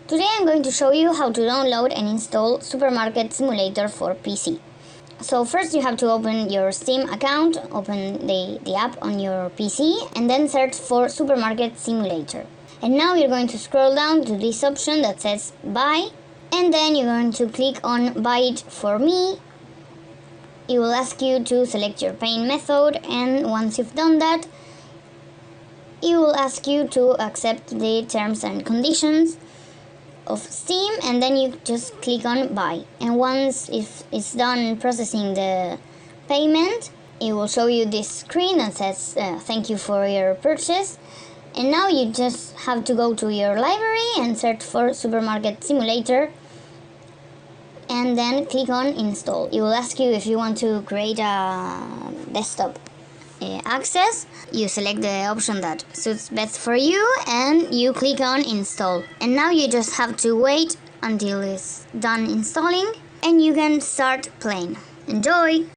Today I'm going to show you how to download and install Supermarket Simulator for PC. So first you have to open your Steam account, open the app on your PC, and then search for Supermarket Simulator. And now you're going to scroll down to this option that says Buy, and then you're going to click on Buy it for me. It will ask you to select your paying method, and once you've done that, it will ask you to accept the terms and conditions of Steam, and then you just click on buy, and once it's done processing the payment, it will show you this screen that says thank you for your purchase. And now you just have to go to your library and search for Supermarket Simulator and then click on install. It will ask you if you want to create a desktop access. You select the option that suits best for you and you click on install, and now you just have to wait until it's done installing and you can start playing. Enjoy!